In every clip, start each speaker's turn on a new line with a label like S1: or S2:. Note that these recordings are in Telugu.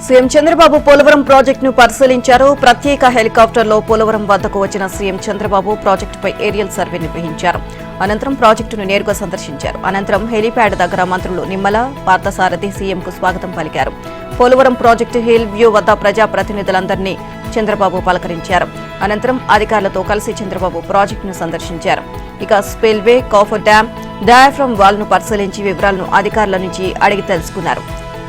S1: సీఎం చంద్రబాబు పోలవరం ప్రాజెక్టును పరిశీలించారు. ప్రత్యేక హెలికాప్టర్లో పోలవరం వద్దకు వచ్చిన సీఎం చంద్రబాబు ప్రాజెక్టుపై ఏరియల్ సర్వే నిర్వహించారు. అనంతరం ప్రాజెక్టును నేరుగా సందర్శించారు. అనంతరం హెలీప్యాడ్ దగ్గర మంత్రులు నిమ్మల, పార్థసారథి సీఎంకు స్వాగతం పలికారు. పోలవరం ప్రాజెక్టు హిల్ వ్యూ వద్ద ప్రజాప్రతినిధులందరినీ చంద్రబాబు పలకరించారు. అనంతరం అధికారులతో కలిసి చంద్రబాబు ప్రాజెక్టును సందర్శించారు. ఇక spillway, coffer dam, diaphragm wall ను పరిశీలించి వివరాలను అధికారుల నుంచి అడిగి తెలుసుకున్నారు.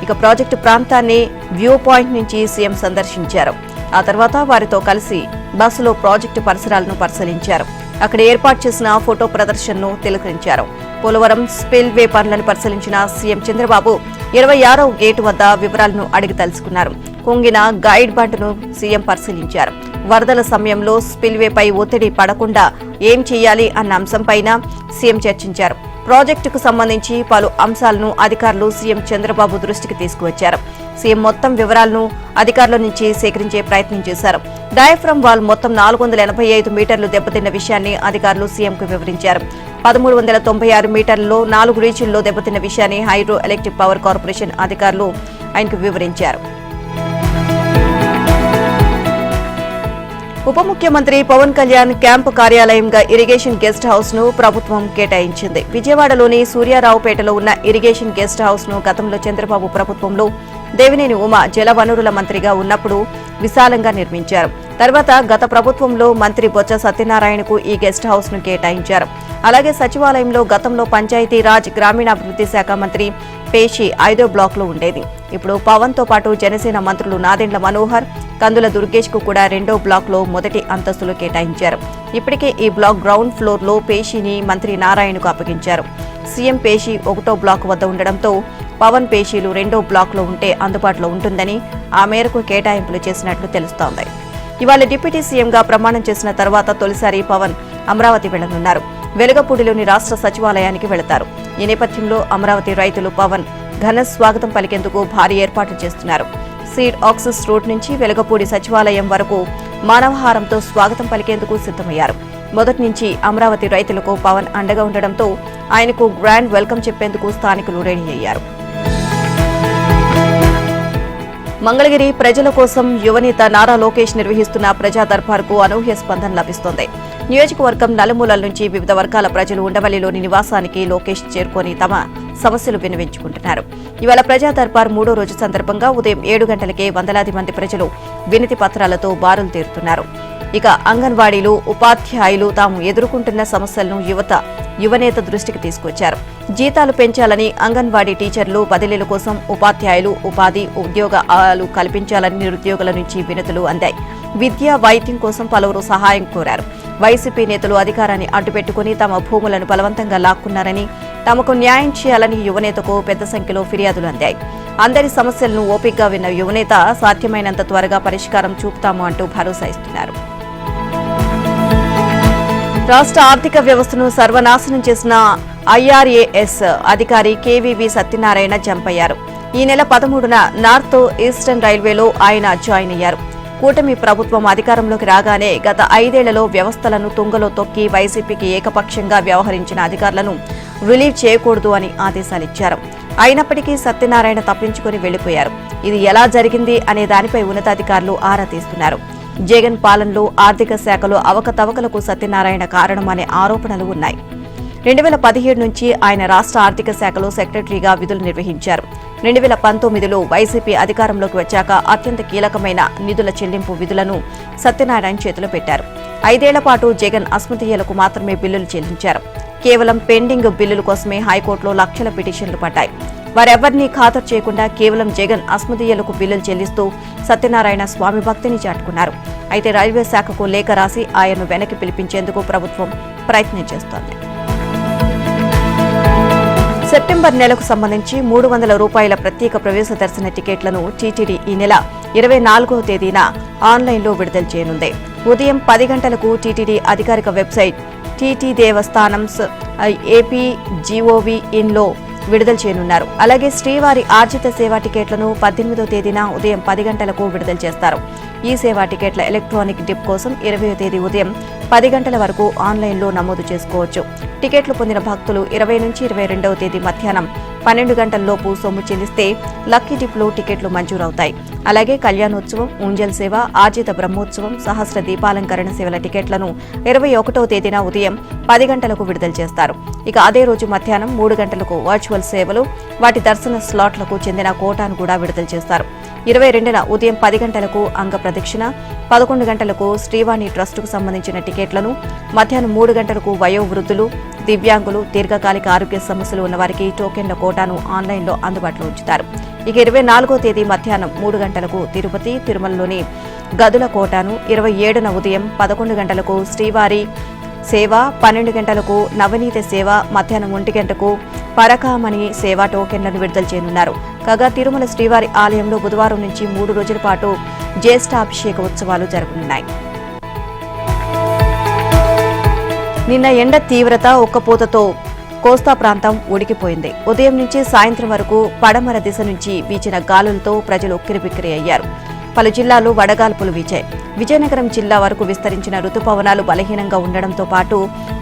S1: ఇక ప్రాజెక్టు ప్రాంతాన్ని వ్యూ పాయింట్ నుంచి సీఎం సందర్శించారు. ఆ తర్వాత వారితో కలిసి బస్సులో ప్రాజెక్టు పరిసరాలను పరిశీలించారు. అక్కడ ఏర్పాటు చేసిన ఫోటో ప్రదర్శనను తిలకరించారు. పోలవరం స్పిల్ వే పనులను పరిశీలించిన సీఎం చంద్రబాబు 26వ గేటు వద్ద వివరాలను అడిగి తెలుసుకున్నారు. కుంగిన గైడ్ బండ్ను సీఎం పరిశీలించారు. వరదల సమయంలో స్పిల్వేపై ఒత్తిడి పడకుండా ఏం చేయాలి అన్న అంశంపైన సీఎం చర్చించారు. ప్రాజెక్టుకు సంబంధించి పలు అంశాలను అధికారులు సీఎం చంద్రబాబు దృష్టికి తీసుకువచ్చారు. సీఎం మొత్తం వివరాలను అధికారుల నుంచి సేకరించే ప్రయత్నం చేశారు. డయాఫ్రమ్ వాల్ మొత్తం 485 మీటర్లు దెబ్బతిన్న విషయాన్ని అధికారులు సీఎంకు వివరించారు. 1396 మీటర్లలో 4 రీచుల్లో దెబ్బతిన్న విషయాన్ని హైడ్రో ఎలక్ట్రిక్ పవర్ కార్పొరేషన్ అధికారులు ఆయనకు వివరించారు. ఉప ముఖ్యమంత్రి పవన్ కళ్యాణ్ క్యాంపు కార్యాలయంగా ఇరిగేషన్ గెస్ట్ హౌస్ ను ప్రభుత్వం కేటాయించింది. విజయవాడలోని సూర్యారావుపేటలో ఉన్న ఇరిగేషన్ గెస్ట్ హౌస్ ను గతంలో చంద్రబాబు ప్రభుత్వంలో దేవినేని ఉమ జలవనరుల మంత్రిగా ఉన్నప్పుడు విశాలంగా నిర్మించారు. తర్వాత గత ప్రభుత్వంలో మంత్రి బొత్స సత్యనారాయణకు ఈ గెస్ట్ హౌస్ ను కేటాయించారు. అలాగే సచివాలయంలో గతంలో పంచాయతీరాజ్ గ్రామీణాభివృద్ధి శాఖ మంత్రి పేషి 5వ బ్లాక్ లో ఉండేది. ఇప్పుడు పవన్ తో పాటు జనసేన మంత్రులు నాదెండ్ల మనోహర్, కందుల దుర్గేష్ కు కూడా 2వ బ్లాక్ లో మొదటి అంతస్తులు కేటాయించారు. ఇప్పటికే ఈ బ్లాక్ గ్రౌండ్ ఫ్లోర్ లో పేషిని మంత్రి నారాయణకు అప్పగించారు. సీఎం పేషి 1వ బ్లాక్ వద్ద ఉండడంతో పవన్ పేషీలు 2వ బ్లాక్ లో ఉంటే అందుబాటులో ఉంటుందని ఆ మేరకు కేటాయింపులు చేసినట్లు తెలుస్తోంది. ఇవాళ డిప్యూటీ సీఎంగా ప్రమాణం చేసిన తర్వాత తొలిసారి పవన్ అమరావతి వెళ్లనున్నారు. వెలగపూడిలోని రాష్ట్ర సచివాలయానికి వెళతారు. ఈ నేపథ్యంలో అమరావతి రైతులు పవన్ ఘన స్వాగతం పలికేందుకు భారీ ఏర్పాట్లు చేస్తున్నారు. సీడ్ ఆక్సిస్ రోడ్ నుంచి వెలగపూడి సచివాలయం వరకు మానవహారంతో స్వాగతం పలికేందుకు సిద్దమయ్యారు. మొదటి నుంచి అమరావతి రైతులకు పవన్ అండగా ఉండడంతో ఆయనకు గ్రాండ్ వెల్కమ్ చెప్పేందుకు స్థానికులు రెడీ అయ్యారు. మంగళగిరి ప్రజల కోసం యువనేత నారా లోకేష్ నిర్వహిస్తున్న ప్రజా దర్బార్కు అనూహ్య స్పందన లభిస్తోంది. నియోజకవర్గం నలుమూలల నుంచి వివిధ వర్గాల ప్రజలు ఉండవల్లిలోని నివాసానికి లోకేష్ చేరుకొని తమ సమస్యలు విన్నవించుకుంటున్నారు. ఇవాళ ప్రజా దర్బార్ 3వ రోజు సందర్భంగా ఉదయం 7 గంటలకే వందలాది మంది ప్రజలు వినతి పత్రాలతో బారులు తీరుతున్నారు. ఇక అంగన్వాడీలు, ఉపాధ్యాయులు తాము ఎదుర్కొంటున్న సమస్యలను యువనేత దృష్టికి తీసుకొచ్చారు. జీతాలు పెంచాలని, అంగన్వాడీ టీచర్లు బదిలీల కోసం ఉపాధ్యాయులు ఉపాధి ఉద్యోగాలు కల్పించాలని నిరుద్యోగుల నుంచి వినతులు అందాయి. విద్య, వైద్యం కోసం పలువురు సహాయం కోరారు. వైసీపీ నేతలు అధికారాన్ని అడ్డుపెట్టుకుని తమ భూములను బలవంతంగా లాక్కున్నారని, తమకు న్యాయం చేయాలని యువనేతకు పెద్ద సంఖ్యలో ఫిర్యాదులు అందాయి. అందరి సమస్యలను ఓపికగా విన్న యువనేత సాధ్యమైనంత త్వరగా పరిష్కారం చూపుతాము అంటూ భరోసా ఇస్తున్నారు. రాష్ట్ర ఆర్థిక వ్యవస్థను సర్వనాశనం చేసిన ఐఆర్ఏఎస్ అధికారి కేవీవీ సత్యనారాయణ చంపయ్యారు. ఈ నెల 13న నార్త్ ఈస్టర్న్ రైల్వేలో ఆయన జాయిన్ అయ్యారు. కూటమి ప్రభుత్వం అధికారంలోకి రాగానే గత 5 ఏళ్లలో వ్యవస్థలను తుంగలో తొక్కి వైసీపీకి ఏకపక్షంగా వ్యవహరించిన అధికారులను రిలీవ్ చేయకూడదు అని ఆదేశాలిచ్చారు. అయినప్పటికీ సత్యనారాయణ తప్పించుకుని వెళ్లిపోయారు. ఇది ఎలా జరిగింది అనే దానిపై ఉన్నతాధికారులు ఆరా తీస్తున్నారు. జగన్ పాలనలో ఆర్థిక శాఖలో అవకతవకలకు సత్యనారాయణ కారణమనే ఆరోపణలు ఉన్నాయి. 2017 నుంచి ఆయన రాష్ట్ర ఆర్థిక శాఖలో సెక్రటరీగా విధులు నిర్వహించారు. 2019లో వైసీపీ అధికారంలోకి వచ్చాక అత్యంత కీలకమైన నిధుల చెల్లింపు విధులను సత్యనారాయణ చేతిలో పెట్టారు. 5 ఏళ్ల పాటు జగన్ అస్మదీయులకు మాత్రమే బిల్లులు చెల్లించారు. కేవలం పెండింగ్ బిల్లుల కోసమే హైకోర్టులో లక్షల పిటిషన్లు పడ్డాయి. వారెవరినీ ఖాతరు చేయకుండా కేవలం జగన్ అస్మదీయులకు బిల్లులు చెల్లిస్తూ సత్యనారాయణ స్వామి భక్తిని చాటుకున్నారు. అయితే రైల్వే శాఖకు లేఖ రాసి ఆయన్ను వెనక్కి పిలిపించేందుకు ప్రభుత్వం ప్రయత్నం చేస్తోంది. సెప్టెంబర్ నెలకు సంబంధించి 300 రూపాయల ప్రత్యేక ప్రవేశ దర్శన టికెట్లను టీటీడీ ఈ నెల 24వ తేదీన ఆన్లైన్లో విడుదల చేయనుంది. ఉదయం 10 గంటలకు టీటీడీ అధికారిక వెబ్సైట్ టీటీ దేవస్థానమ్స్ ఏపీజీఓవీ ఇన్లో విడుదల చేయనున్నారు. అలాగే శ్రీవారి ఆర్జిత సేవా టికెట్లను 18వ తేదీన ఉదయం 10 గంటలకు విడుదల చేస్తారు. ఈ సేవా టికెట్ల ఎలక్ట్రానిక్ డిప్ కోసం 20వ తేదీ ఉదయం 10 గంటల వరకు ఆన్లైన్లో నమోదు చేసుకోవచ్చు. టికెట్లు పొందిన భక్తులు 20 నుంచి 22వ తేదీ మధ్యాహ్నం 12 గంటల్లోపు సొమ్ము చెల్లిస్తే లక్కీ డిప్లో టికెట్లు మంజూరవుతాయి. అలాగే కళ్యాణోత్సవం, ఉంజల్ సేవ, ఆర్జిత బ్రహ్మోత్సవం, సహస్ర దీపాలంకరణ సేవల టికెట్లను 21వ తేదీన ఉదయం 10 గంటలకు విడుదల చేస్తారు. ఇక అదే రోజు మధ్యాహ్నం 3 గంటలకు వర్చువల్ సేవలు, వాటి దర్శన స్లాట్లకు చెందిన కోటాను కూడా విడుదల చేస్తారు. 22న ఉదయం 10 గంటలకు అంగ ప్రదక్షిణ, 11 గంటలకు శ్రీవాణి ట్రస్టుకు సంబంధించిన టికెట్లను, మధ్యాహ్నం 3 గంటలకు వయోవృద్ధులు, దివ్యాంగులు, దీర్ఘకాలిక ఆరోగ్య సమస్యలు ఉన్నవారికి టోకెన్ల కోటాను ఆన్లైన్లో అందుబాటులో ఉంచుతారు. ఇక 24వ తేదీ మధ్యాహ్నం 3 గంటలకు తిరుపతి, తిరుమలలోని గదుల కోటాను, 27న ఉదయం 11 గంటలకు శ్రీవారి సేవ, 12 గంటలకు నవనీత సేవ, మధ్యాహ్నం 1 గంటకు పరకామణి సేవ టోకెన్లను విడుదల చేయనున్నారు. కాగా తిరుమల శ్రీవారి ఆలయంలో బుధవారం నుంచి 3 రోజుల పాటు జ్యేష్ఠాభిషేక ఉత్సవాలు జరగనున్నాయి. నిన్న ఎండ తీవ్రత ఒక్కపోతతో కోస్తా ప్రాంతం ఉడికిపోయింది. ఉదయం నుంచి సాయంత్రం వరకు పడమర దిశ నుంచి వీచిన గాలులతో ప్రజలు ఉక్కిరిబిక్కిరి అయ్యారు. పలు జిల్లాల్లో వడగాల్పులు వీచాయి. విజయనగరం జిల్లా వరకు విస్తరించిన రుతుపవనాలు బలహీనంగా ఉండడంతో పాటు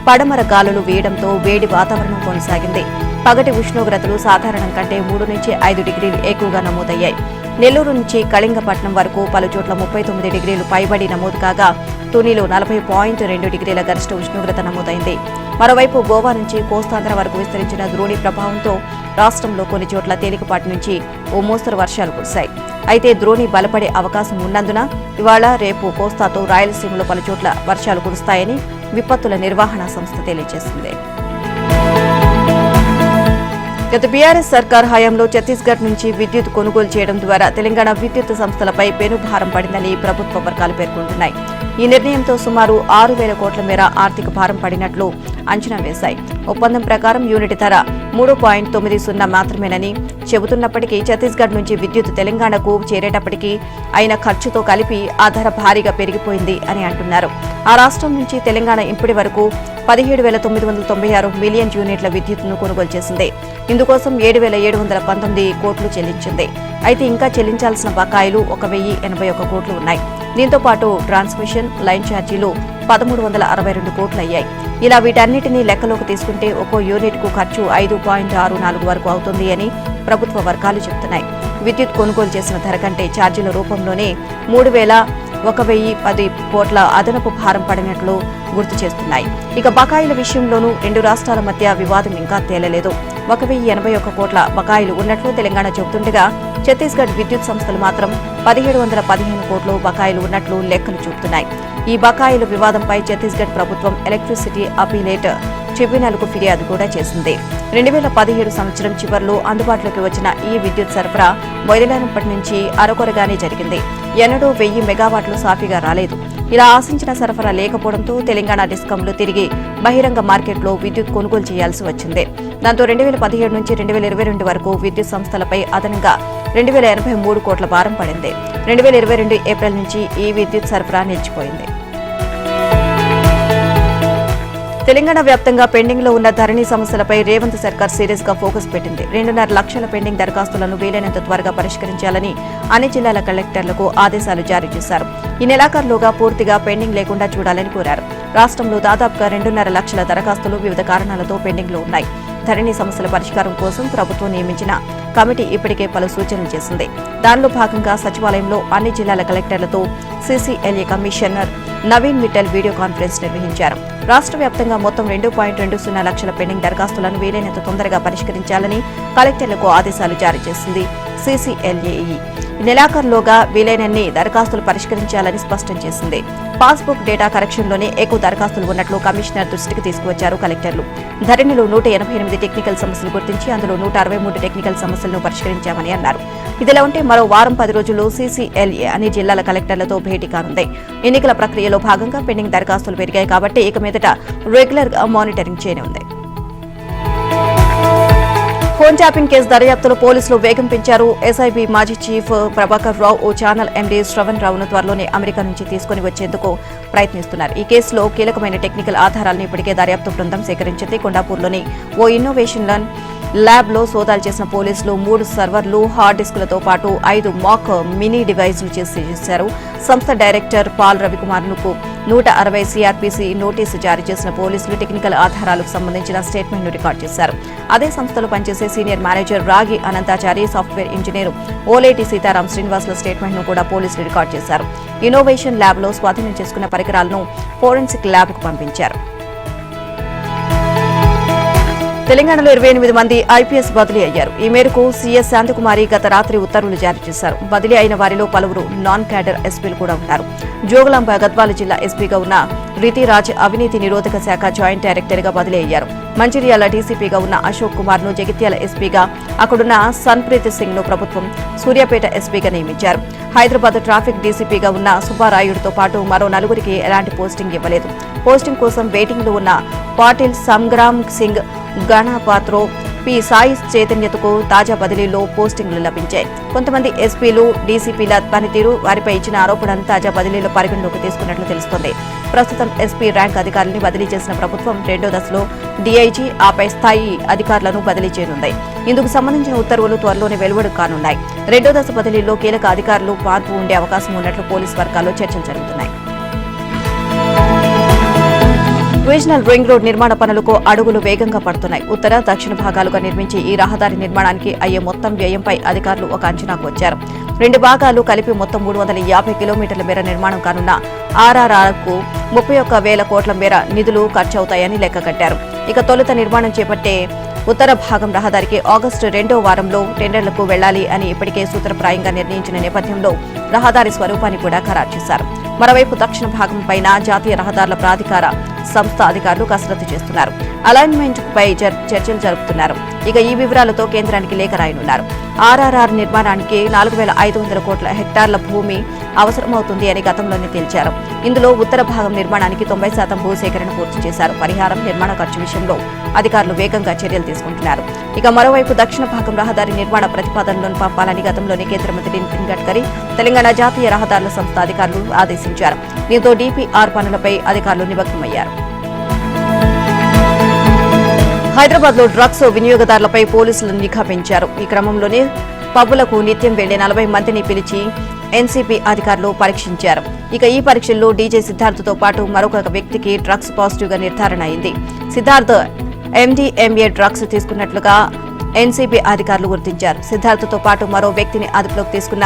S1: పడమర గాలులు వీయడంతో వేడి వాతావరణం కొనసాగింది. పగటి ఉష్ణోగ్రతలు సాధారణం కంటే 3 నుంచి 5 డిగ్రీలు ఎక్కువగా నమోదయ్యాయి. నెల్లూరు నుంచి కళింగపట్నం వరకు పలుచోట్ల 39 డిగ్రీలు పైబడి నమోదు కాగా తునిలో 40.2 డిగ్రీల గరిష్ట ఉష్ణోగ్రత నమోదైంది. మరోవైపు గోవా నుంచి కోస్తాంధ్ర వరకు విస్తరించిన ద్రోణి ప్రభావంతో రాష్ట్రంలో కొన్ని చోట్ల తేలికపాటి నుంచి ఓ మోస్తరు వర్షాలు కురిశాయి. అయితే ద్రోణి బలపడే అవకాశం ఉన్నందున ఇవాళ రేపు కోస్తాతో రాయలసీమలో పలుచోట్ల వర్షాలు కురుస్తాయని విపత్తుల నిర్వహణ సంస్థ తెలియజేసింది. గత బీఆర్ఎస్ సర్కార్ హయాంలో ఛత్తీస్గఢ్ నుంచి విద్యుత్ కొనుగోలు చేయడం ద్వారా తెలంగాణ విద్యుత్ సంస్థలపై పెనుభారం పడిందని ప్రభుత్వ వర్గాలు పేర్కొంటున్నాయి. ఈ నిర్ణయంతో సుమారు 6,000 కోట్ల మేర ఆర్థిక భారం పడినట్లు అంచనా వేశాయి. ఒప్పందం ప్రకారం యూనిట్ ధర 3.90 మాత్రమేనని చెబుతున్నప్పటికీ ఛత్తీస్గఢ్ నుంచి విద్యుత్ తెలంగాణకు చేరేటప్పటికీ అయిన ఖర్చుతో కలిపి ఆ ధర భారీగా పెరిగిపోయింది అని అంటున్నారు. ఆ రాష్ట్రం నుంచి తెలంగాణ ఇప్పటి వరకు 17,996 మిలియన్ యూనిట్ల విద్యుత్తును కొనుగోలు చేసింది. ఇందుకోసం 7,719 కోట్లు చెల్లించింది. అయితే ఇంకా చెల్లించాల్సిన బకాయిలు 1,081 కోట్లు ఉన్నాయి. దీంతో పాటు ట్రాన్స్మిషన్ లైన్ ఛార్జీలు 1,362 కోట్లు అయ్యాయి. ఇలా వీటన్నిటినీ లెక్కలోకి తీసుకుంటే ఒక్కో యూనిట్కు ఖర్చు 5.64 వరకు అవుతుంది అని ప్రభుత్వ వర్గాలు చెబుతున్నాయి. విద్యుత్ కొనుగోలు చేసిన ధర కంటే ఛార్జీల రూపంలోనే 3,110 కోట్ల అదనపు భారం పడినట్లు గుర్తు చేస్తున్నాయి. ఇక బకాయిల విషయంలోనూ రెండు రాష్ట్రాల మధ్య వివాదం ఇంకా తేలలేదు. 1,081 కోట్ల బకాయిలు ఉన్నట్లు తెలంగాణ చెబుతుండగా ఛత్తీస్గఢ్ విద్యుత్ సంస్థలు మాత్రం 1,715 కోట్లు బకాయిలు ఉన్నట్లు లెక్కలు చూపుతున్నాయి. ఈ బకాయిల వివాదంపై ఛత్తీస్గఢ్ ప్రభుత్వం ఎలక్ట్రిసిటీ అపీలేట్ ట్రిబ్యునల్కు ఫిర్యాదు కూడా చేసింది. 2017 సంవత్సరం చివర్లో అందుబాటులోకి వచ్చిన ఈ విద్యుత్ సరఫరా మొదలైనప్పటి నుంచి అరకొరగానే జరిగింది. ఎన్నడూ 1000 మెగావాట్లు సాఫీగా రాలేదు. ఇలా ఆశించిన సరఫరా లేకపోవడంతో తెలంగాణ డిస్కంలు తిరిగి బహిరంగ మార్కెట్లో విద్యుత్ కొనుగోలు చేయాల్సి వచ్చింది. దాంతో 2017 నుంచి 2022 వరకు విద్యుత్ సంస్థలపై అదనంగా 2,083 కోట్ల భారం పడింది. 2022 ఏప్రిల్ నుంచి ఈ విద్యుత్ సరఫరా నిలిచిపోయింది. తెలంగాణ వ్యాప్తంగా పెండింగ్ లో ఉన్న ధరణి సమస్యలపై రేవంత్ సర్కార్ సీరియస్ గా ఫోకస్ పెట్టింది. 2.5 లక్షల పెండింగ్ దరఖాస్తులను వీలైనంత త్వరగా పరిష్కరించాలని అన్ని జిల్లాల కలెక్టర్లకు ఆదేశాలు జారీ చేశారు. ఈ నెలాఖరులోగా పూర్తిగా పెండింగ్ లేకుండా చూడాలని కోరారు. రాష్ట్రంలో దాదాపుగా 2.5 లక్షల దరఖాస్తులు వివిధ కారణాలతో పెండింగ్ లో ఉన్నాయి. ధరణి సమస్యల పరిష్కారం కోసం ప్రభుత్వం నియమించిన కమిటీ ఇప్పటికే పలు సూచనలు చేసింది. దానిలో భాగంగా సచివాలయంలో అన్ని జిల్లాల కలెక్టర్లతో CCLA commissioner Naveen Mittal video conference నిర్వహించారు. రాష్ట్ర వ్యాప్తంగా మొత్తం 2.20 లక్షల పెండింగ్ దరఖాస్తులను వీలైనంత తొందరగా పరిష్కరించాలని కలెక్టర్లకు ఆదేశాలు జారీ చేసింది సీసీఎల్ఏఈ. నెలాఖరులోగా వీలైనన్ని దరఖాస్తులు పరిష్కరించాలని స్పష్టం చేసింది. పాస్బుక్ డేటా కరెక్షన్లోనే ఎక్కువ దరఖాస్తులు ఉన్నట్లు కమిషనర్ దృష్టికి తీసుకువచ్చారు కలెక్టర్లు. ధరణిలో 188 టెక్నికల్ సమస్యలు గుర్తించి అందులో 163 టెక్నికల్ సమస్యలను పరిష్కరించామని అన్నారు. ఇదిలా ఉంటే మరో వారం 10 రోజుల్లో సీసీఎల్ఏ అన్ని జిల్లాల కలెక్టర్లతో భేటీ కానుంది. ఎన్నికల ప్రక్రియలో భాగంగా పెండింగ్ దరఖాస్తులు పెరిగాయి కాబట్టి ఇక మీదట రెగ్యులర్ గా మానిటరింగ్ చేయనుంది. ఫోన్ ట్యాపింగ్ కేసు దర్యాప్తులో పోలీసులు వేగం పెంచారు. ఎస్ఐబీ మాజీ చీఫ్ ప్రభాకర్ రావు ఓ ఛానల్ ఎండీ శ్రవణ్ రావును త్వరలోనే అమెరికా నుంచి తీసుకుని వచ్చేందుకు ప్రయత్నిస్తున్నారు. ఈ కేసులో కీలకమైన టెక్నికల్ ఆధారాలను ఇప్పటికే దర్యాప్తు బృందం సేకరించింది. కొండాపూర్లోని ఓ ఇన్నోవేషన్ లర్న్ ల్యాబ్ లో సోదాలు చేసిన పోలీసులు 3 సర్వర్లు, హార్డ్ డిస్కులతో పాటు 5 మాక్ మినీ డివైజ్లు చేశారు. సంస్థ డైరెక్టర్ పాల్ రవికుమార్ కు 160 సిఆర్పిసి నోటీసు జారీ చేసిన పోలీసులు టెక్నికల్ ఆధారాలకు సంబంధించిన స్టేట్మెంట్ ను రికార్డు చేశారు. అదే సంస్థలో పనిచేసే senior manager Ragi Ananthachari, software engineer Oleti Seetharam శ్రీనివాసుల స్టేట్మెంట్ ను కూడా పోలీసులు రికార్డు చేశారు. ఇన్నోవేషన్ ల్యాబ్ లో స్వాధీనం చేసుకున్న పరికరాలను ఫోరెన్సిక్ ల్యాబ్ కు పంపించారు. తెలంగాణలో 28 మంది ఐపీఎస్ బదిలీ అయ్యారు. ఈ మేరకు సీఎస్ శాంతికుమారి గత రాత్రి ఉత్తర్వులు జారీ చేశారు. బదిలీ అయిన వారిలో పలువురు నాన్ క్యాడర్ ఎస్పీలు కూడా ఉన్నారు. జోగులాంబ గద్వాల జిల్లా ఎస్పీగా ఉన్న రితిరాజ్ అవినీతి నిరోధక శాఖ జాయింట్ డైరెక్టర్ గా బదిలీ అయ్యారు. మంచిర్యాల డీసీపీగా ఉన్న అశోక్ కుమార్ ను జగిత్యాల ఎస్పీగా, అక్కడున్న సన్ప్రీత్ సింగ్ ను ప్రభుత్వం సూర్యాపేట ఎస్పీగా నియమించారు. హైదరాబాద్ ట్రాఫిక్ డీసీపీగా ఉన్న సుబ్బారాయుడుతో పాటు మరో 4గురికి ఎలాంటి పోస్టింగ్ ఇవ్వలేదు. పోస్టింగ్ కోసం వెయిటింగ్ లో ఉన్న పాటిల్ సంగ్రామ్ సింగ్, గణపాత్రో, పి సాయి చైతన్యతకు తాజా బదిలీలో పోస్టింగ్లు లభించాయి. కొంతమంది ఎస్పీలు, డీసీపీల పనితీరు, వారిపై ఇచ్చిన ఆరోపణలను తాజా బదిలీలో పరిగణలోకి తీసుకున్నట్లు తెలుస్తోంది. ప్రస్తుతం ఎస్పీ ర్యాంక్ అధికారులను బదిలీ చేసిన ప్రభుత్వం రెండో దశలో డీఐజీ, ఆపై స్థాయి అధికారులను బదిలీ చేయనుంది. ఇందుకు సంబంధించిన ఉత్తర్వులు త్వరలోనే వెలువడు కానున్నాయి. రెండో దశ బదిలీలో కీలక అధికారులు మార్పు ఉండే అవకాశం ఉన్నట్లు పోలీసు వర్గాల్లో చర్చలు జరుగుతున్నాయి. రీజనల్ రింగ్ రోడ్ నిర్మాణ పనులకు అడుగులు వేగంగా పడుతున్నాయి. ఉత్తర, దక్షిణ భాగాలుగా నిర్మించి ఈ రహదారి నిర్మాణానికి అయ్యే మొత్తం వ్యయంపై అధికారులు ఒక అంచనాకు వచ్చారు. 2 భాగాలు కలిపి మొత్తం 350 కిలోమీటర్ల మేర నిర్మాణం కానున్న ఆర్ఆర్ఆర్కు 31,000 కోట్ల మేర నిధులు ఖర్చవుతాయని లెక్క కట్టారు. ఇక తొలుత నిర్మాణం చేపట్టే ఉత్తర భాగం రహదారికి ఆగస్టు 2వ వారంలో టెండర్లకు వెళ్లాలి అని ఇప్పటికే సూత్రప్రాయంగా నిర్ణయించిన నేపథ్యంలో రహదారి స్వరూపాన్ని కూడా ఖరారు చేశారు. మరోవైపు దక్షిణ భాగం పైన జాతీయ రహదారుల ప్రాధికార సంస్థ అధికారులు కసరత్తు చేస్తున్నారు. అలైన్మెంట్ పై చర్చలు జరుపుతున్నారు. ఇక ఈ వివరాలతో కేంద్రానికి లేఖ రాయనున్నారు. ఆర్ఆర్ఆర్ నిర్మాణానికి 4,500 కోట్ల హెక్టార్ల భూమి అవసరమవుతుంది అని గతంలోనే తేల్చారు. ఇందులో ఉత్తర భాగం నిర్మాణానికి 90% భూసేకరణ పూర్తి చేశారు. పరిహారం, నిర్మాణ ఖర్చు విషయంలో అధికారులు వేగంగా చర్యలు తీసుకుంటున్నారు. ఇక మరోవైపు దక్షిణ భాగం రహదారి నిర్మాణ ప్రతిపాదనలను పంపాలని గతంలోనే కేంద్ర మంత్రి నితిన్ గడ్కరీ తెలంగాణ జాతీయ రహదారుల సంస్థ అధికారులు ఆదేశించారు. దీంతో డీపీఆర్ పనులపై అధికారులు నిమగ్నమయ్యారు. హైదరాబాద్ లో డ్రగ్స్ వినియోగదారులపై పోలీసులు నిఘా పెంచారు. ఈ క్రమంలోనే పబ్బులకు నిత్యం వెళ్లే 40 మందిని పిలిచి ఎన్సీపీ అధికారులు పరీక్షించారు. ఇక ఈ పరీక్షల్లో డీజే సిద్ధార్థతో పాటు మరొక వ్యక్తికి డ్రగ్స్ పాజిటివ్ గా నిర్ధారణ అయింది. సిద్ధార్థ్ ఎండీఎంఏ డ్రగ్స్ తీసుకున్నట్లుగా ఎన్సీపీ అధికారులు గుర్తించారు. సిద్ధార్థతో పాటు మరో వ్యక్తిని అదుపులోకి తీసుకున్న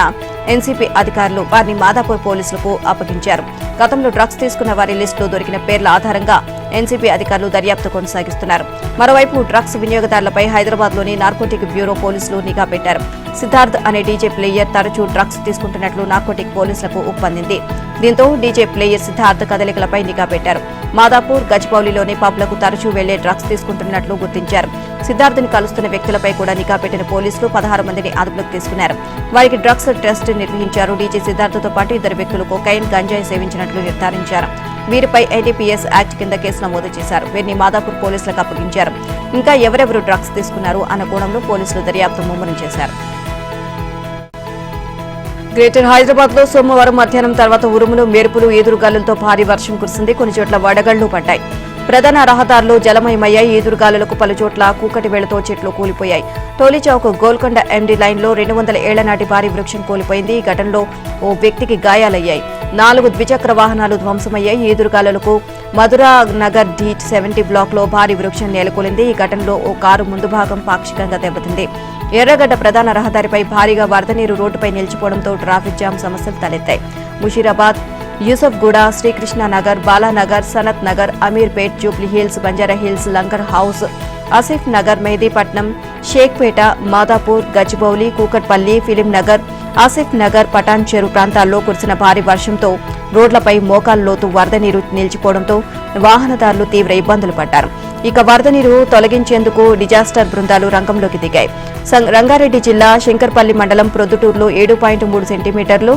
S1: ఎన్సీపీ అధికారులు వారిని మాదాపూర్ పోలీసులకు అప్పగించారు. గతంలో డ్రగ్స్ తీసుకున్న వారి లిస్టులో దొరికిన పేర్ల ఆధారంగా ఎన్సీపీ అధికారులు దర్యాప్తు కొనసాగిస్తున్నారు. మరోవైపు డ్రగ్స్ వినియోగదారులపై హైదరాబాద్లోని నార్కోటిక్ బ్యూరో పోలీసులు నిఘా పెట్టారు. సిద్ధార్థ్ అనే డీజే ప్లేయర్ తరచూ డ్రగ్స్ తీసుకుంటున్నట్లు నార్కోటిక్ పోలీసులకు ఉప్పందింది. దీంతో డీజే ప్లేయర్ సిద్ధార్థ్ కదలికలపై నిఘా పెట్టారు. మాదాపూర్, గచ్చిబౌలిలోని పబ్లకు తరచూ వెళ్లే డ్రగ్స్ తీసుకుంటున్నట్లు గుర్తించారు. సిద్ధార్థ్ని కలుస్తున్న వ్యక్తులపై కూడా నిఘా పెట్టిన పోలీసులు 16 మందిని అదుపులోకి తీసుకున్నారు. వారికి డ్రగ్స్ టెస్ట్ నిర్వహించారు. డీజే సిద్ధార్థతో పాటు 2 వ్యక్తులు కొకైన్, గంజాయి సేవించినట్లు నిర్ధారించారు. వీరిపై ఎన్డీపీఎస్ యాక్ట్ కింద కేసు నమోదు చేశారు. వీరిని మాదాపూర్ పోలీసులకు అప్పగించారు. ఇంకా ఎవరెవరు డ్రగ్స్ తీసుకున్నారు అన్న కోణంలో పోలీసులు దర్యాప్తు ముమ్మరం చేశారు. గ్రేటర్ హైదరాబాద్ లో సోమవారం మధ్యాహ్నం తర్వాత ఉరుములు, మెరుపులు, ఈదురుగాలులతో భారీ వర్షం కురిసింది. కొన్ని చోట్ల వడగళ్లు పడ్డాయి. ప్రధాన రహదారులు జలమయమయ్యాయి. ఈదురుగాలులకు పలుచోట్ల కూకటి వేళతో చెట్లు కూలిపోయాయి. టోలీచౌక్ గోల్కొండ ఎండీ లైన్లో 200 ఏళ్ల నాటి భారీ వృక్షం కూలిపోయింది. ఈ ఘటనలో ఓ వ్యక్తికి గాయాలయ్యాయి. 4 ద్విచక్ర వాహనాలు ధ్వంసమయ్యాయి. ఈదురుగాలులకు మధురా నగర్ D70 బ్లాక్ లో భారీ వృక్షం నేలకూలింది. ఈ ఘటనలో ఓ కారు ముందు భాగం పాక్షికంగా దెబ్బతింది. ఎర్రగడ్డ ప్రధాన రహదారిపై భారీగా వరద నీరు రోడ్డుపై నిలిచిపోవడంతో ట్రాఫిక్ జామ్ సమస్యలు తలెత్తాయి. ముషీరాబాద్, యూసఫ్గూడ, శ్రీకృష్ణనగర్, బాలానగర్, సనత్ నగర్, అమీర్పేట్, జూబ్లీహిల్స్, బంజారాహిల్స్, లంగర్ హౌస్, ఆసిఫ్ నగర్, మెహదీపట్నం, షేక్పేట, మాదాపూర్, గచ్చిబౌలి, కూకట్పల్లి, ఫిలిం నగర్, ఆసిఫ్ నగర్, పటాన్ చెరు ప్రాంతాల్లో కురిసిన భారీ వర్షంతో రోడ్లపై మోకాల లోతు వరద నీరు నిలిచిపోవడంతో వాహనదారులు తీవ్ర ఇబ్బందులు పడ్డారు. ఇక వరద నీరు తొలగించేందుకు డిజాస్టర్ బృందాలు రంగంలోకి దిగాయి. రంగారెడ్డి జిల్లా శంకర్పల్లి మండలం ప్రొద్దుటూరులో 7.3 సెంటీమీటర్లు,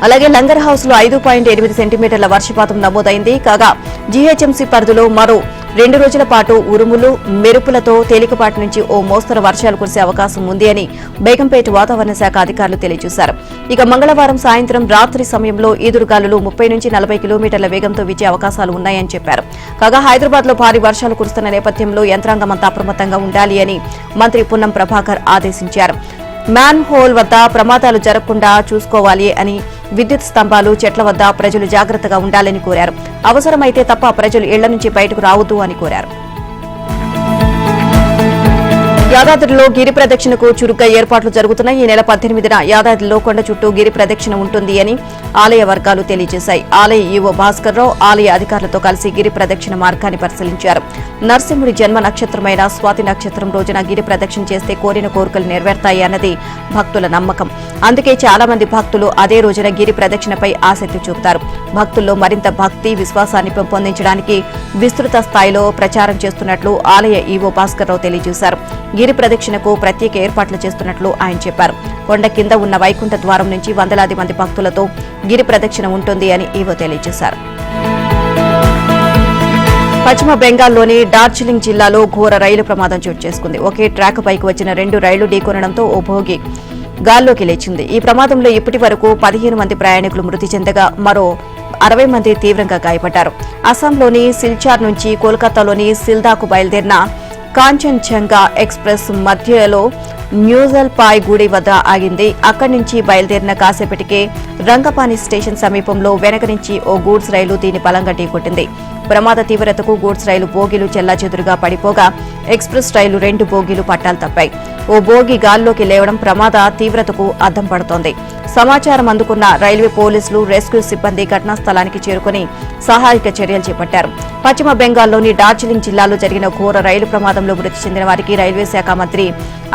S1: అలాగే లంగర్ హౌస్ లో 5.8 సెంటీమీటర్ల వర్షపాతం నమోదైంది. కాగా జీహెచ్ఎంసీ పరిధిలో మరో 2 రోజుల పాటు ఉరుములు మెరుపులతో తేలికపాటి నుంచి ఓ మోస్తరు వర్షాలు కురిసే అవకాశం ఉంది అని బేగంపేట వాతావరణ శాఖ అధికారులు తెలియజేశారు. ఇక మంగళవారం సాయంత్రం రాత్రి సమయంలో ఈదురుగాలులు 30 నుంచి 40 కిలోమీటర్ల వేగంతో వీచే అవకాశాలు ఉన్నాయని చెప్పారు. కాగా హైదరాబాద్ లో భారీ వర్షాలు కురుస్తున్న నేపథ్యంలో యంత్రాంగం అంతా అప్రమత్తంగా ఉండాలి అని మంత్రి పున్నం ప్రభాకర్ ఆదేశించారు. మ్యాన్ హోల్ వద్ద ప్రమాదాలు జరగకుండా చూసుకోవాలి అని, విద్యుత్ స్తంభాలు, చెట్ల వద్ద ప్రజలు జాగ్రత్తగా ఉండాలని కోరారు. అవసరమైతే తప్ప ప్రజలు ఇళ్ల నుంచి బయటకు రావద్దు అని కోరారు. యాదాద్రిలో గిరి ప్రదక్షిణకు చురుగ్గా ఏర్పాట్లు జరుగుతున్నాయి. ఈ నెల 18న యాదాద్రిలో కొండ చుట్టూ గిరి ప్రదక్షిణ ఉంటుంది అని ఆలయ వర్గాలు తెలియజేశాయి. ఆలయ ఈవో భాస్కర్రావు ఆలయ అధికారులతో కలిసి గిరి ప్రదక్షిణ మార్గాన్ని పరిశీలించారు. నరసింహుడి జన్మ నక్షత్రమైన స్వాతి నక్షత్రం రోజున గిరి ప్రదక్షిణ చేస్తే కోరిన కోరికలు నెరవేరుతాయి అన్నది భక్తుల నమ్మకం. అందుకే చాలా మంది భక్తులు అదే రోజున గిరి ప్రదక్షిణపై ఆసక్తి చూపుతారు. భక్తుల్లో మరింత భక్తి విశ్వాసాన్ని పెంపొందించడానికి విస్తృత స్థాయిలో ప్రచారం చేస్తున్నట్లు ఆలయ ఈవో భాస్కర్రావు తెలియజేశారు. గిరి ప్రదక్షిణకు ప్రత్యేక ఏర్పాట్లు చేస్తున్నట్లు ఆయన చెప్పారు. కొండ కింద ఉన్న వైకుంఠ ద్వారం నుంచి వందలాది మంది భక్తులతో గిరి ప్రదక్షిణ ఉంటుంది అని ఈవో తెలియజేశారు. పశ్చిమ బెంగాల్లోని డార్జిలింగ్ జిల్లాలో ఘోర రైలు ప్రమాదం చోటు చేసుకుంది. ఒకే ట్రాక్ పైకి వచ్చిన 2 రైళ్లు ఢీకొనడంతో ఓ భోగి గాల్లోకి లేచింది. ఈ ప్రమాదంలో ఇప్పటి వరకు 15 మంది ప్రయాణికులు మృతి చెందగా మరో 60 మంది తీవ్రంగా గాయపడ్డారు. అస్సాంలోని సిల్చార్ నుంచి కోల్కతాలోని సిల్దాకు బయలుదేరిన కాంచన్జంగా ఎక్స్ప్రెస్ మధ్యలో న్యూజల్పాయ్ గుడి వద్ద ఆగింది. అక్కడి నుంచి బయలుదేరిన కాసేపటికే రంగపాని స్టేషన్ సమీపంలో వెనక నుంచి ఓ గూడ్స్ రైలు దీని బలంగా ఢీకొట్టింది. ప్రమాద తీవ్రతకు గూడ్స్ రైలు బోగీలు చెల్లాచెదురుగా పడిపోగా ఎక్స్ప్రెస్ రైలు 2 బోగీలు పట్టాలు తప్పాయి. ఓ బోగి గాల్లోకి లేవడం ప్రమాద తీవ్రతకు అద్దం పడుతోంది. సమాచారం అందుకున్న రైల్వే పోలీసులు, రెస్క్యూ సిబ్బంది ఘటనా స్థలానికి చేరుకుని సహాయక చర్యలు చేపట్టారు. పశ్చిమ బెంగాల్లోని డార్జిలింగ్ జిల్లాలో జరిగిన ఘోర రైలు ప్రమాదంలో మృతి చెందిన వారికి రైల్వే శాఖ మంత్రి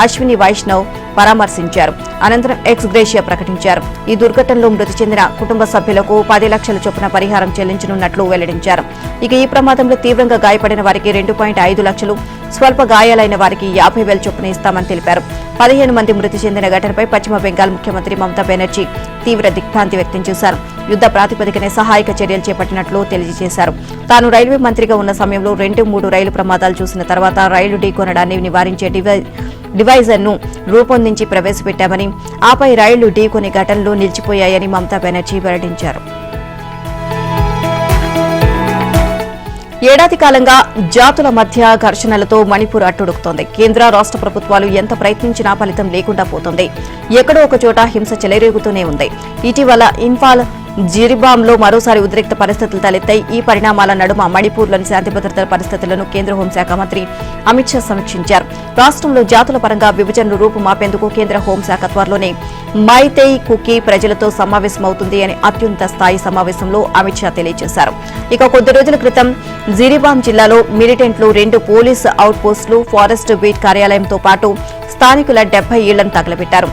S1: అశ్విని వైష్ణవ్ పరామర్శించారు. అనంతరం ఎక్స్ గ్రేషియా ప్రకటించారు. ఈ దుర్ఘటనలో మృతి చెందిన కుటుంబ సభ్యులకు 10 లక్షల చొప్పున పరిహారం చెల్లించనున్నట్లు వెల్లడించారు. ఇక ఈ ప్రమాదంలో తీవ్రంగా గాయపడిన వారికి 2.5 లక్షలు, స్వల్ప గాయాలైన వారికి 50,000 చొప్పున ఇస్తామని తెలిపారు. 15 మంది మృతి చెందిన ఘటనపై పశ్చిమ బెంగాల్ ముఖ్యమంత్రి మమతా బెనర్జీ తీవ్ర దిగ్భ్రాంతి వ్యక్తం చేశారు. యుద్ద ప్రాతిపదికనే సహాయక చర్యలు చేపట్టినట్లు తెలియజేశారు. తాను రైల్వే మంత్రిగా ఉన్న సమయంలో 2-3 రైలు ప్రమాదాలు చూసిన తర్వాత రైలు ఢీకొనడాన్ని నివారించే డివైజర్ను రూపొందించి ప్రవేశపెట్టామని, ఆపై రైళ్లు ఢీకొని ఘటనలు నిలిచిపోయాయని మమతా బెనర్జీ వెల్లడించారు. ఏడాది కాలంగా జాతుల మధ్య ఘర్షణలతో మణిపూర్ అట్టుడుకుతోంది. కేంద్ర రాష్ట్ర ప్రభుత్వాలు ఎంత ప్రయత్నించినా ఫలితం లేకుండా పోతుంది. ఎక్కడో ఒక చోట హింస చెలరేగుతూనే ఉంది. ఇటీవల ఇంఫాల్, జిరిబాంలో మరోసారి ఉద్రిక్త పరిస్థితులు తలెత్తాయి. ఈ పరిణామాల నడుమ మణిపూర్లోని శాంతి భద్రతల పరిస్థితులను కేంద్ర హోంశాఖ మంత్రి అమిత్ షా సమీక్షించారు. రాష్ట్రంలో జాతుల పరంగా విభజనను రూపుమాపేందుకు కేంద్ర హోంశాఖ త్వరలోనే మైతేయ్ కుకీ ప్రజలతో సమావేశమవుతుంది అని అత్యున్నత స్థాయి సమావేశంలో అమిత్ షా తెలియజేశారు. ఇక కొద్ది రోజుల క్రితం జిరిబాం జిల్లాలో మిలిటెంట్లు 2 పోలీసు అవుట్ పోస్టులు, ఫారెస్ట్ బీట్ కార్యాలయంతో పాటు స్థానికుల 70 ఇళ్లను తగలబెట్టారు.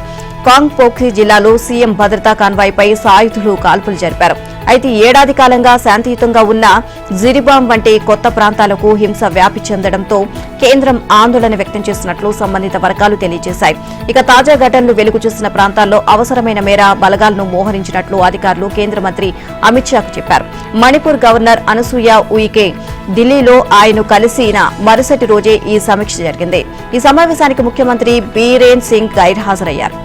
S1: కాంగ్పోక్సీ జిల్లాలో సీఎం భద్రతా కాన్వాయ్పై సాయుధులు కాల్పులు జరిపారు. అయితే ఏడాది కాలంగా శాంతియుతంగా ఉన్న జిరిబాం వంటి కొత్త ప్రాంతాలకు హింస వ్యాప్తి చెందడంతో కేంద్రం ఆందోళన వ్యక్తం చేస్తున్నట్లు సంబంధిత వర్గాలు తెలియజేశాయి. ఇక తాజా ఘటనలు వెలుగు చూసిన ప్రాంతాల్లో అవసరమైన మేర బలగాలను మోహరించినట్లు అధికారులు కేంద్ర మంత్రి అమిత్ షాకు చెప్పారు. మణిపూర్ గవర్నర్ అనసూయ ఉయికే ఢిల్లీలో ఆయన కలిసిన మరుసటి రోజే ఈ సమీక్ష జరిగింది. ఈ సమావేశానికి ముఖ్యమంత్రి బీరేన్ సింగ్ గైర్హాజరయ్యారు.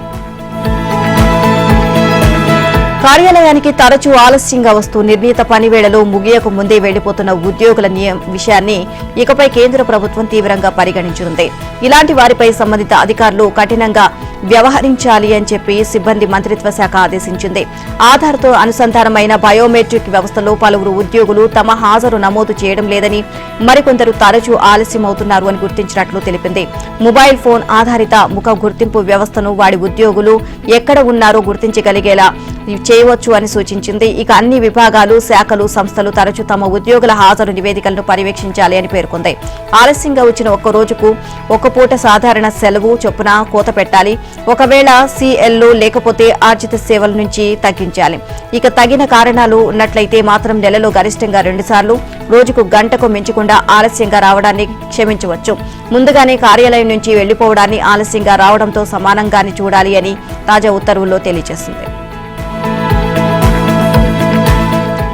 S1: కార్యాలయానికి తరచూ ఆలస్యంగా వస్తూ నిర్ణీత పనివేళలో ముగియకు ముందే వెళ్లిపోతున్న ఉద్యోగుల విషయాన్ని ఇకపై కేంద్ర ప్రభుత్వం తీవ్రంగా పరిగణించనుంది. ఇలాంటి వారిపై సంబంధిత అధికారులు కఠినంగా వ్యవహరించాలి అని చెప్పి సిబ్బంది మంత్రిత్వ శాఖ ఆదేశించింది. ఆధార్తో అనుసంధానమైన బయోమెట్రిక్ వ్యవస్థలో పలువురు ఉద్యోగులు తమ హాజరు నమోదు చేయడం లేదని, మరికొందరు తరచూ ఆలస్యమవుతున్నారు అని గుర్తించినట్లు తెలిపింది. మొబైల్ ఫోన్ ఆధారిత ముఖ గుర్తింపు వ్యవస్థను వాడి ఉద్యోగులు ఎక్కడ ఉన్నారో గుర్తించగలిగేలా చేయవచ్చు అని సూచించింది. ఇక అన్ని విభాగాలు, శాఖలు, సంస్థలు తరచూ తమ ఉద్యోగుల హాజరు నివేదికలను పర్యవేక్షించాలి అని పేర్కొంది. ఆలస్యంగా వచ్చిన ఒక్క రోజుకు ఒక పూట సాధారణ సెలవు చొప్పున కోత పెట్టాలి. ఒకవేళ సిఎల్లు లేకపోతే ఆర్జిత సేవల నుంచి తగ్గించాలి. ఇక తగిన కారణాలు ఉన్నట్లయితే మాత్రం నెలలో గరిష్టంగా 2 సార్లు, రోజుకు గంటకు మించకుండా ఆలస్యంగా రావడాన్ని క్షమించవచ్చు. ముందుగానే కార్యాలయం నుంచి వెళ్లిపోవడాన్ని ఆలస్యంగా రావడంతో సమానంగానే చూడాలి అని తాజా ఉత్తర్వుల్లో తెలియజేసింది.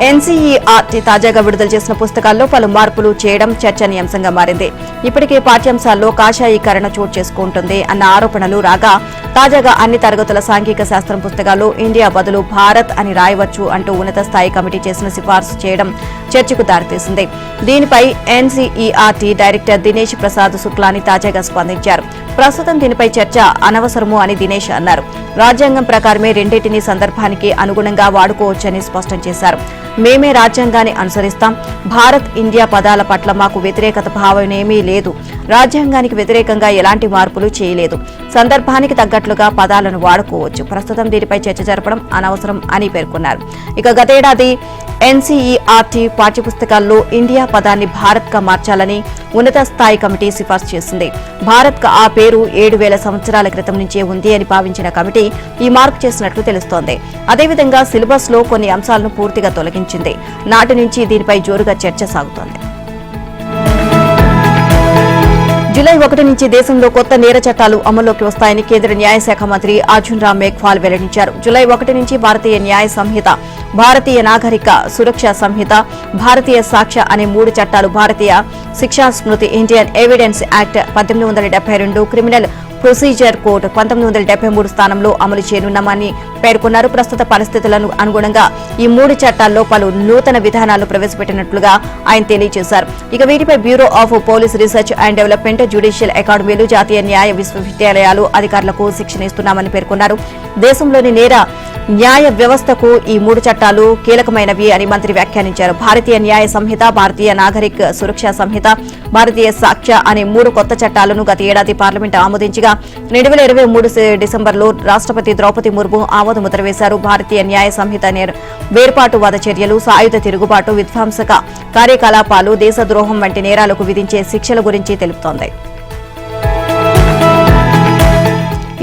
S1: ఎన్సీఈఆర్టీ తాజాగా విడుదల చేసిన పుస్తకాల్లో పలు మార్పులు చేయడం చర్చనీయాంశంగా మారింది. ఇప్పటికే పాఠ్యాంశాల్లో కాషాయీకరణ చోటు చేసుకుంటుంది అన్న ఆరోపణలు రాగా తాజాగా అన్ని తరగతుల సాంఘిక శాస్త్రం పుస్తకాల్లో ఇండియా బదులు భారత్ అని రాయవచ్చు అంటూ ఉన్నత స్థాయి కమిటీ చేసిన సిఫార్సు చేయడం చర్చకు దారితీసింది. దీనిపై ఎన్సీఈఆర్టీ డైరెక్టర్ దినేష్ ప్రసాద్ శుక్లాని తాజాగా స్పందించారు. ప్రస్తుతం దీనిపై చర్చ అనవసరము అని దినేష్ అన్నారు. రాజ్యాంగం ప్రకారమే రెండింటినీ సందర్భానికి అనుగుణంగా వాడుకోవచ్చని స్పష్టం చేశారు. మేమే రాజ్యాంగాన్ని అనుసరిస్తాం. భారత్, ఇండియా పదాల పట్ల మాకు వ్యతిరేకత భావమేమీ లేదు. రాజ్యాంగానికి వ్యతిరేకంగా ఎలాంటి మార్పులు చేయలేదు. సందర్భానికి తగ్గట్లుగా పదాలను వాడుకోవచ్చు. ప్రస్తుతం దీనిపై చర్చ జరపడం అనవసరం అని పేర్కొన్నారు. ఇక గతేడాది ఎన్సీఈఆర్టీ పాఠ్యపుస్తకాల్లో ఇండియా పదాన్ని భారత్ గా మార్చాలని ఉన్నత స్థాయి కమిటీ సిఫార్సు చేసింది. భారత్ కు ఆ పేరు 7,000 సంవత్సరాల క్రితం నుంచే ఉంది అని భావించిన కమిటీ ఈ మార్పు చేసినట్లు తెలుస్తోంది. అదేవిధంగా సిలబస్ లో కొన్ని అంశాలను పూర్తిగా తొలగించింది. నాటి నుంచి దీనిపై జోరుగా చర్చ సాగుతోంది. జూలై 1 నుంచి దేశంలో కొత్త నేర చట్టాలు అమల్లోకి వస్తాయని కేంద్ర న్యాయశాఖ మంత్రి అర్జున్ రామ్ మేఘ్వాల్ వెల్లడించారు. జూలై 1 నుంచి భారతీయ న్యాయ సంహిత, భారతీయ నాగరిక సురక్ష సంహిత, భారతీయ సాక్ష్య అనే 3 చట్టాలు, భారతీయ శిక్షా స్మృతి, Indian evidence act 1872, criminal procedure code 1973 స్థానంలో అమలు చేయనున్నామని పేర్కొన్నారు. ప్రస్తుత పరిస్థితులకు అనుగుణంగా ఈ 3 చట్టాల్లో పలు నూతన విధానాలను ప్రవేశపెట్టినట్లుగా ఆయన తెలియజేశారు. ఇక వీటిపై bureau of police research and development, judicial అకాడమీలు, జాతీయ న్యాయ విశ్వవిద్యాలయాలు అధికారులకు శిక్షణ ఇస్తున్నామని పేర్కొన్నారు. దేశంలోని న్యాయ వ్యవస్థకు ఈ 3 చట్టాలు కీలకమైనవి అని మంత్రి వ్యాఖ్యానించారు. భారతీయ న్యాయ సంహిత, భారతీయ నాగరిక సురక్ష సంహిత, భారతీయ సాక్ష్య అనే 3 కొత్త చట్టాలను గత ఏడాది పార్లమెంట్ ఆమోదించగా 2023 డిసెంబర్లో రాష్ట్రపతి ద్రౌపది ముర్ము ఆమోద ముద్ర వేశారు. భారతీయ న్యాయ సంహిత వేర్పాటువాద చర్యలు, సాయుధ తిరుగుబాటు, విధ్వంసక కార్యకలాపాలు, దేశద్రోహం వంటి నేరాలకు విధించే శిక్షల గురించి తెలుపుతోంది.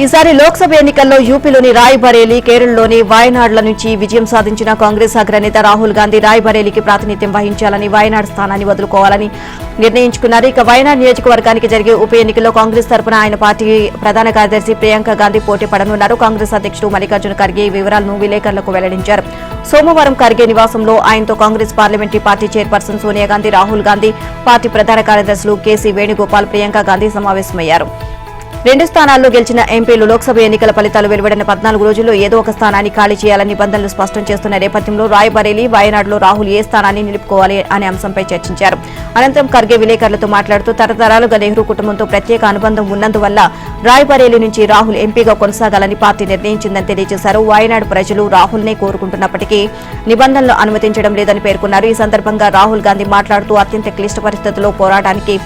S1: ఈసారి లోక్సభ ఎన్నికల్లో యూపీలోని రాయ్బరేలీ, కేరళలోని వాయనాడ్ల నుంచి విజయం సాధించిన కాంగ్రెస్ అగ్రనేత రాహుల్ గాంధీ రాయ్బరేలీకి ప్రాతినిధ్యం వహించాలని, వాయనాడ్ స్థానాన్ని వదులుకోవాలని నిర్ణయించుకున్నారు. ఇక వాయనాడ్ నియోజకవర్గానికి జరిగే ఉప ఎన్నికల్లో కాంగ్రెస్ తరపున ఆయన పార్టీ ప్రధాన కార్యదర్శి ప్రియాంక గాంధీ పోటీ పడనున్నారు. కాంగ్రెస్ అధ్యక్షుడు మల్లికార్జున ఖర్గే ఈ వివరాలను విలేకరులకు వెల్లడించారు. సోమవారం ఖర్గే నివాసంలో ఆయనతో Congress parliamentary party chairperson Sonia Gandhi, Rahul Gandhi, party ప్రధాన కార్యదర్శులు కేసీ వేణుగోపాల్, ప్రియాంక గాంధీ సమావేశమయ్యారు. 2 స్థానాల్లో గెలిచిన ఎంపీలు లోక్సభ ఎన్నికల ఫలితాలు వెలువడిన 14 రోజుల్లో ఏదో ఒక స్థానాన్ని ఖాళీ చేయాలని నిబంధనలు స్పష్టం చేస్తున్న నేపథ్యంలో రాయ్బరేలీ, వాయనాడ్లో రాహుల్ ఏ స్థానాన్ని నిలుపుకోవాలి అనే అంశంపై చర్చించారు. అనంతరం ఖర్గే విలేకరులతో మాట్లాడుతూ తరతరాలుగా నెహ్రూ కుటుంబంతో ప్రత్యేక అనుబంధం ఉన్నందువల్ల రాయ్బరేలీ నుంచి రాహుల్ ఎంపీగా కొనసాగాలని పార్టీ నిర్ణయించిందని తెలియజేశారు. వాయనాడ్ ప్రజలు రాహుల్నే కోరుకుంటున్నప్పటికీ నిబంధనలు అనుమతించడం లేదని పేర్కొన్నారు. ఈ సందర్భంగా రాహుల్ గాంధీ మాట్లాడుతూ అత్యంత క్లిష్ట పరిస్థితుల్లో పోరాటానికి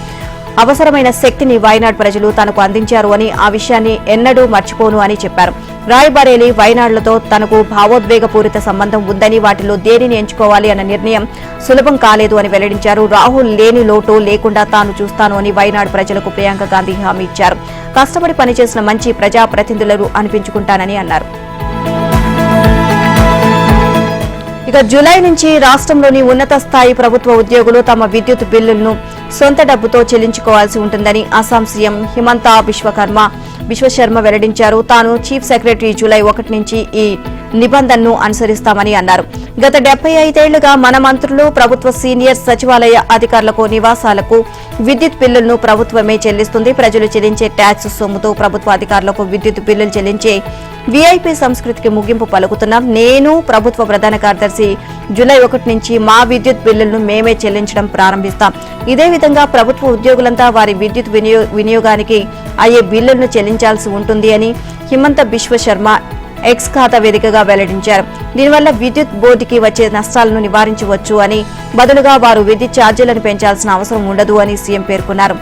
S1: అవసరమైన శక్తిని వాయనాడ్ ప్రజలు తనకు అందించారు అని, ఆ విషయాన్ని ఎన్నడూ మర్చిపోను అని చెప్పారు. రాయ్బరేలీ, వాయనాడ్లతో తనకు భావోద్వేగపూరిత సంబంధం ఉందని, వాటిలో దేనిని ఎంచుకోవాలి అన్న నిర్ణయం సులభం కాలేదు అని వెల్లడించారు. రాహుల్ లేని లోటు లేకుండా తాను చూస్తాను అని వాయనాడ్ ప్రజలకు ప్రియాంక గాంధీ హామీ ఇచ్చారు. కష్టపడి పనిచేసిన మంచి ప్రజాప్రతినిధులను అనిపించుకుంటానని అన్నారు. ఇక జూలై నుంచి రాష్ట్రంలోని ఉన్నత స్థాయి ప్రభుత్వ ఉద్యోగులు తమ విద్యుత్ బిల్లులను సొంత డబ్బుతో చెల్లించుకోవాల్సి ఉంటుందని అస్సాం సీఎం హిమంత బిశ్వశర్మ వెల్లడించారు. తాను చీఫ్ సెక్రటరీ జూలై 1 నుంచి ఈ నిబంధనను అనుసరిస్తామని అన్నారు. గత 75 ఏళ్లుగా మన మంత్రులు, ప్రభుత్వ సీనియర్ సచివాలయ అధికారులకు నివాసాలకు విద్యుత్ బిల్లులను ప్రభుత్వమే చెల్లిస్తుంది. ప్రజలు చెల్లించే ట్యాక్స్ సొమ్ముతో ప్రభుత్వ అధికారులకు విద్యుత్ బిల్లులు చెల్లించే వీఐపీ సంస్కృతికి ముగింపు పలుకుతున్నాం. నేను, ప్రభుత్వ ప్రధాన కార్యదర్శి జూలై 1 నుంచి మా విద్యుత్ బిల్లులను మేమే చెల్లించడం ప్రారంభిస్తాం. ఇదే విధంగా ప్రభుత్వ ఉద్యోగులంతా వారి విద్యుత్ వినియోగానికి అయ్యే బిల్లులను చెల్లించాల్సి ఉంటుంది అని హిమంత బిశ్వశర్మ ఎక్స్ ఖాతా వేదికగా వెల్లడించారు. దీనివల్ల విద్యుత్ బోర్డుకి వచ్చే నష్టాలను నివారించవచ్చు అని, బదులుగా వారు విద్యుత్ ఛార్జీలను పెంచాల్సిన అవసరం ఉండదు అని సీఎం పేర్కొన్నారు.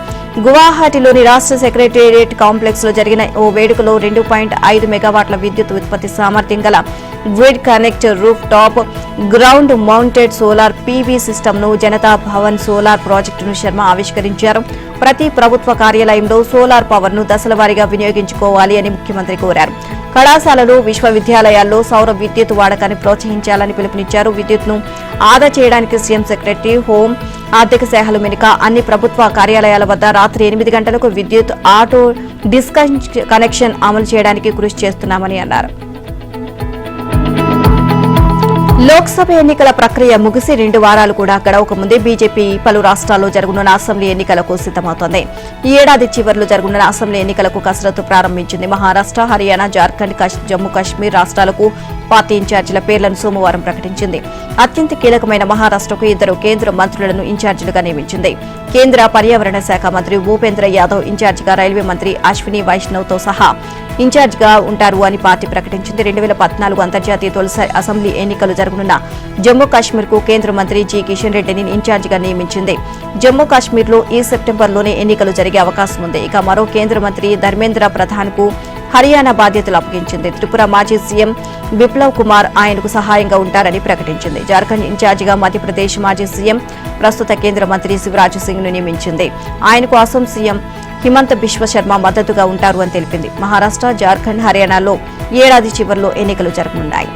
S1: గువాహటిలోని రాష్ట్ర సెక్రటేరియట్ కాంప్లెక్స్ లో జరిగిన ఓ వేడుకలో 2.5 మెగావాట్ల విద్యుత్ ఉత్పత్తి సామర్థ్యం గల grid connect roof top ground mounted solar PV సిస్టమ్ను జనతా భవన్ సోలార్ ప్రాజెక్టును శర్మ ఆవిష్కరించారు. ప్రతి ప్రభుత్వ కార్యాలయంలో సోలార్ పవర్ ను దశలవారీగా వినియోగించుకోవాలి అని ముఖ్యమంత్రి కోరారు. కళాశాలలు, విశ్వవిద్యాలయాల్లో సౌర విద్యుత్ వాడకాన్ని ప్రోత్సహించాలని పిలుపునిచ్చారు. విద్యుత్ను ఆదా చేయడానికి సీఎం సెక్రటరీ, హోం, ఆర్థిక శాఖలు మినహా అన్ని ప్రభుత్వ కార్యాలయాల వద్ద రాత్రి 8 గంటలకు విద్యుత్ ఆటో డిస్కనెక్షన్ అమలు చేయడానికి కృషి చేస్తున్నామని అన్నారు. లోక్సభ ఎన్నికల ప్రక్రియ ముగిసి 2 వారాలు కూడా గడవక ముందే బీజేపీ పలు రాష్ట్రాల్లో జరగనున్న అసెంబ్లీ ఎన్నికలకు సిద్దమవుతోంది. ఈ ఏడాది చివరిలో జరగనున్న అసెంబ్లీ ఎన్నికలకు కసరత్తు ప్రారంభించింది. మహారాష్ట్ర, హర్యానా, జార్ఖండ్, జమ్మూ కాశ్మీర్ రాష్ట్రాలకు పార్టీ ఇన్ఛార్జీల పేర్లను సోమవారం ప్రకటించింది. అత్యంత కీలకమైన మహారాష్ట్రకు 2 కేంద్ర మంత్రులను ఇన్ఛార్జీలుగా నియమించింది. కేంద్ర పర్యావరణ శాఖ మంత్రి భూపేంద్ర యాదవ్ ఇన్ఛార్జిగా, రైల్వే మంత్రి అశ్విని వైష్ణవ్తో సహా ఇన్ఛార్జిగా ఉంటారు అని పార్టీ ప్రకటించింది. 2014 అంతర్జాతీయ తొలిసారి అసెంబ్లీ ఎన్నికలు జరగనున్న జమ్మూ కాశ్మీర్ కు కేంద్ర మంత్రి జి కిషన్ రెడ్డిని ఇన్ఛార్జిగా నియమించింది. జమ్మూ కాశ్మీర్లో ఈ సెప్టెంబర్లోనే ఎన్నికలు జరిగే అవకాశం ఉంది. ఇక మరో కేంద్ర మంత్రి ధర్మేంద్ర ప్రధాన్ కు హర్యానా బాధ్యతలు అప్పగించింది. త్రిపుర మాజీ సీఎం బిప్లవ్ కుమార్ ఆయనకు సహాయంగా ఉంటారని ప్రకటించింది. జార్ఖండ్ ఇన్ఛార్జిగా మధ్యప్రదేశ్ మాజీ సీఎం, ప్రస్తుత కేంద్ర మంత్రి శివరాజ్ సింగ్ ను నియమించింది. ఆయనకు అసోం సీఎం హిమంత బిశ్వ శర్మ మద్దతుగా ఉంటారు అని తెలిపింది. మహారాష్ట్ర, జార్ఖండ్, హర్యానాలో ఏడాది చివరిలో ఎన్నికలు జరగనున్నాయి.